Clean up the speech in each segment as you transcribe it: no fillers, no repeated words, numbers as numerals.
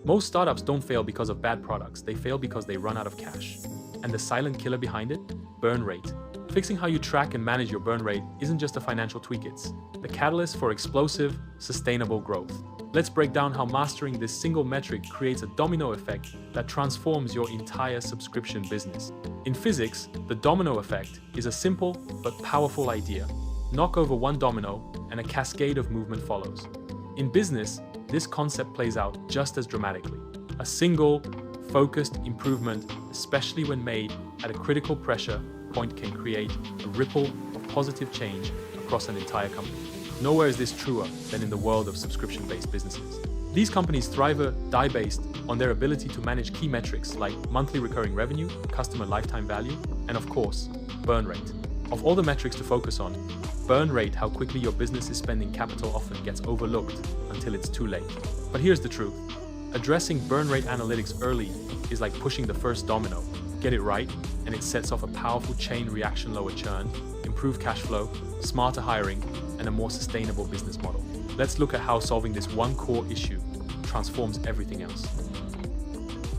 Most startups don't fail because of bad products, they fail because they run out of cash. And the silent killer behind it? Burn rate. Fixing how you track and manage your burn rate isn't just a financial tweak, it's the catalyst for explosive, sustainable growth. Let's break down how mastering this single metric creates a domino effect that transforms your entire subscription business. In physics, the domino effect is a simple but powerful idea. Knock over one domino, and a cascade of movement follows. In business, this concept plays out just as dramatically. A single, focused improvement, especially when made at a critical pressure point, can create a ripple of positive change across an entire company. Nowhere is this truer than in the world of subscription-based businesses. These companies thrive or die based on their ability to manage key metrics like monthly recurring revenue, customer lifetime value, and of course, burn rate. Of all the metrics to focus on, burn rate, how quickly your business is spending capital, often gets overlooked until it's too late. But here's the truth. Addressing burn rate analytics early is like pushing the first domino. Get it right, and it sets off a powerful chain reaction: lower churn, improved cash flow, smarter hiring, and a more sustainable business model. Let's look at how solving this one core issue transforms everything else.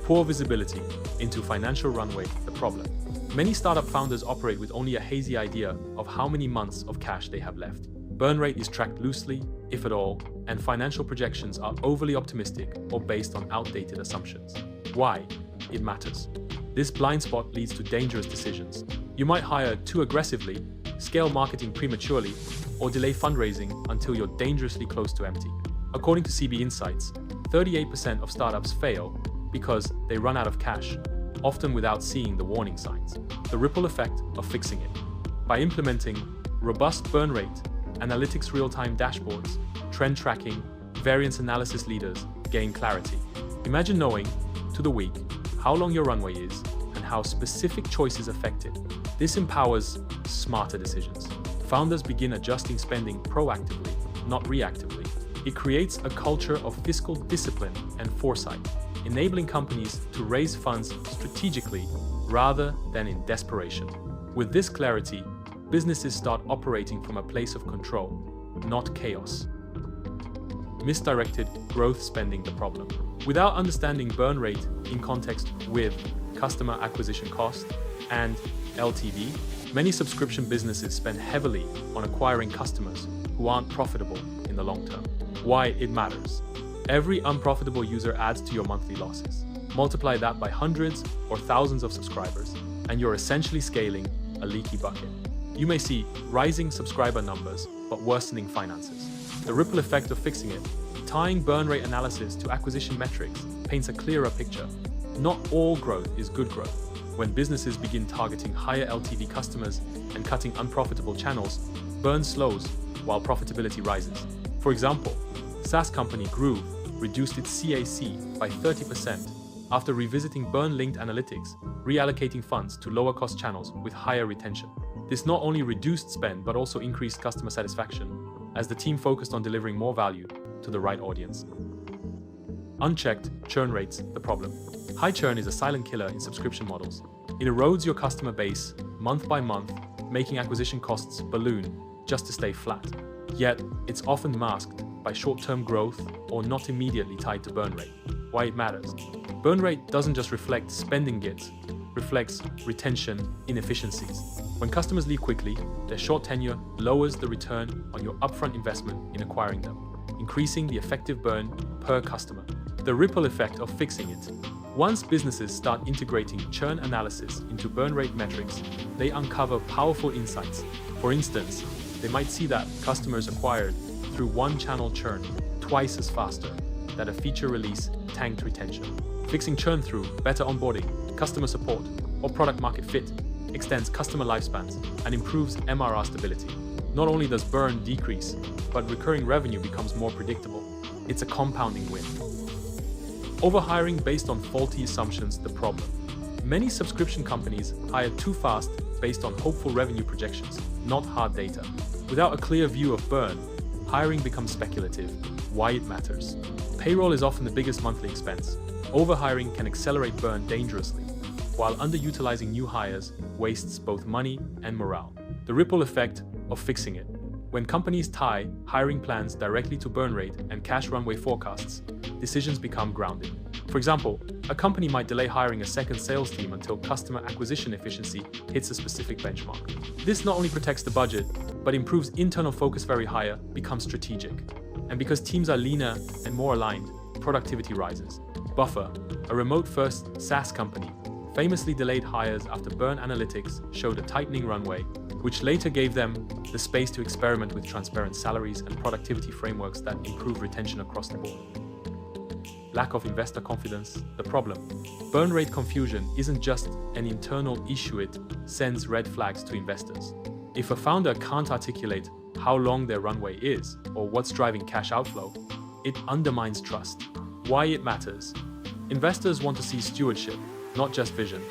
Poor visibility into financial runway, the problem. Many startup founders operate with only a hazy idea of how many months of cash they have left. Burn rate is tracked loosely, if at all, and financial projections are overly optimistic or based on outdated assumptions. Why? It matters. This blind spot leads to dangerous decisions. You might hire too aggressively, scale marketing prematurely, or delay fundraising until you're dangerously close to empty. According to CB Insights, 38% of startups fail because they run out of cash, often without seeing the warning signs. The ripple effect of fixing it. By implementing robust burn rate, analytics, real-time dashboards, trend tracking, variance analysis, leaders gain clarity. Imagine knowing, to the week, how long your runway is and how specific choices affect it. This empowers smarter decisions. Founders begin adjusting spending proactively, not reactively. It creates a culture of fiscal discipline and foresight, enabling companies to raise funds strategically rather than in desperation. With this clarity, businesses start operating from a place of control, not chaos. Misdirected growth spending, the problem. Without understanding burn rate in context with customer acquisition cost and LTV, many subscription businesses spend heavily on acquiring customers who aren't profitable in the long term. Why it matters. Every unprofitable user adds to your monthly losses. Multiply that by hundreds or thousands of subscribers, and you're essentially scaling a leaky bucket. You may see rising subscriber numbers, but worsening finances. The ripple effect of fixing it, tying burn rate analysis to acquisition metrics, paints a clearer picture. Not all growth is good growth. When businesses begin targeting higher LTV customers and cutting unprofitable channels, burn slows while profitability rises. For example, SaaS company Groove reduced its CAC by 30% after revisiting burn-linked analytics, reallocating funds to lower-cost channels with higher retention. This not only reduced spend but also increased customer satisfaction as the team focused on delivering more value to the right audience. Unchecked churn rates, the problem. High churn is a silent killer in subscription models. It erodes your customer base month by month, making acquisition costs balloon just to stay flat. Yet, it's often masked by short-term growth or not immediately tied to burn rate. Why it matters. Burn rate doesn't just reflect spending gits, reflects retention inefficiencies. When customers leave quickly, their short tenure lowers the return on your upfront investment in acquiring them, increasing the effective burn per customer. The ripple effect of fixing it. Once businesses start integrating churn analysis into burn rate metrics, they uncover powerful insights. For instance, they might see that customers acquired through one channel churn twice as faster, that a feature release tanked retention. Fixing churn through better onboarding, customer support, or product market fit extends customer lifespans and improves MRR stability. Not only does burn decrease, but recurring revenue becomes more predictable. It's a compounding win. Overhiring based on faulty assumptions, the problem. Many subscription companies hire too fast based on hopeful revenue projections, not hard data. Without a clear view of burn, hiring becomes speculative. Why it matters. Payroll is often the biggest monthly expense. Overhiring can accelerate burn dangerously, while underutilizing new hires wastes both money and morale. The ripple effect of fixing it. When companies tie hiring plans directly to burn rate and cash runway forecasts, decisions become grounded. For example, a company might delay hiring a second sales team until customer acquisition efficiency hits a specific benchmark. This not only protects the budget, but improves internal focus very higher, becomes strategic. And because teams are leaner and more aligned, productivity rises. Buffer, a remote-first SaaS company, famously delayed hires after burn analytics showed a tightening runway, which later gave them the space to experiment with transparent salaries and productivity frameworks that improve retention across the board. Lack of investor confidence, the problem. Burn rate confusion isn't just an internal issue, it sends red flags to investors. If a founder can't articulate how long their runway is or what's driving cash outflow, it undermines trust. Why it matters. Investors want to see stewardship, not just vision.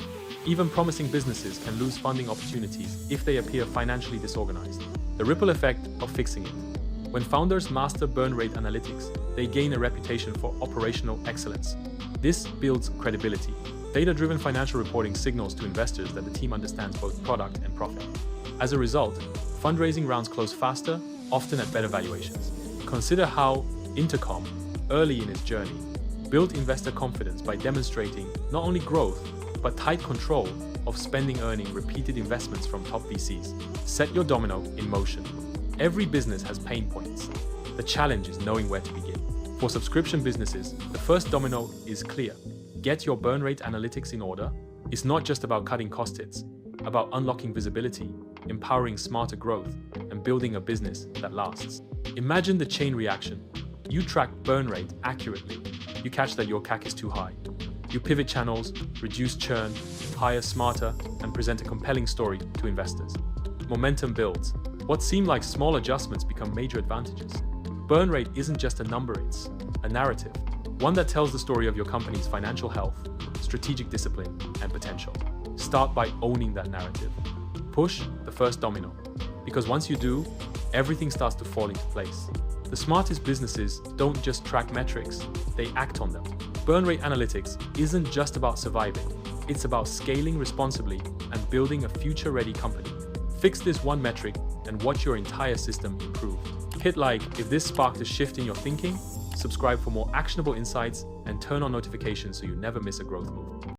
Even promising businesses can lose funding opportunities if they appear financially disorganized. The ripple effect of fixing it. When founders master burn rate analytics, they gain a reputation for operational excellence. This builds credibility. Data-driven financial reporting signals to investors that the team understands both product and profit. As a result, fundraising rounds close faster, often at better valuations. Consider how Intercom, early in its journey, built investor confidence by demonstrating not only growth, but tight control of spending, earning repeated investments from top VCs. Set your domino in motion. Every business has pain points. The challenge is knowing where to begin. For subscription businesses, the first domino is clear. Get your burn rate analytics in order. It's not just about cutting costs, it's about unlocking visibility, empowering smarter growth, and building a business that lasts. Imagine the chain reaction. You track burn rate accurately. You catch that your CAC is too high. You pivot channels, reduce churn, hire smarter, and present a compelling story to investors. Momentum builds. What seem like small adjustments become major advantages. Burn rate isn't just a number, it's a narrative. One that tells the story of your company's financial health, strategic discipline, and potential. Start by owning that narrative. Push the first domino. Because once you do, everything starts to fall into place. The smartest businesses don't just track metrics, they act on them. Burn rate analytics isn't just about surviving, it's about scaling responsibly and building a future-ready company. Fix this one metric and watch your entire system improve. Hit like if this sparked a shift in your thinking, subscribe for more actionable insights, and turn on notifications so you never miss a growth move.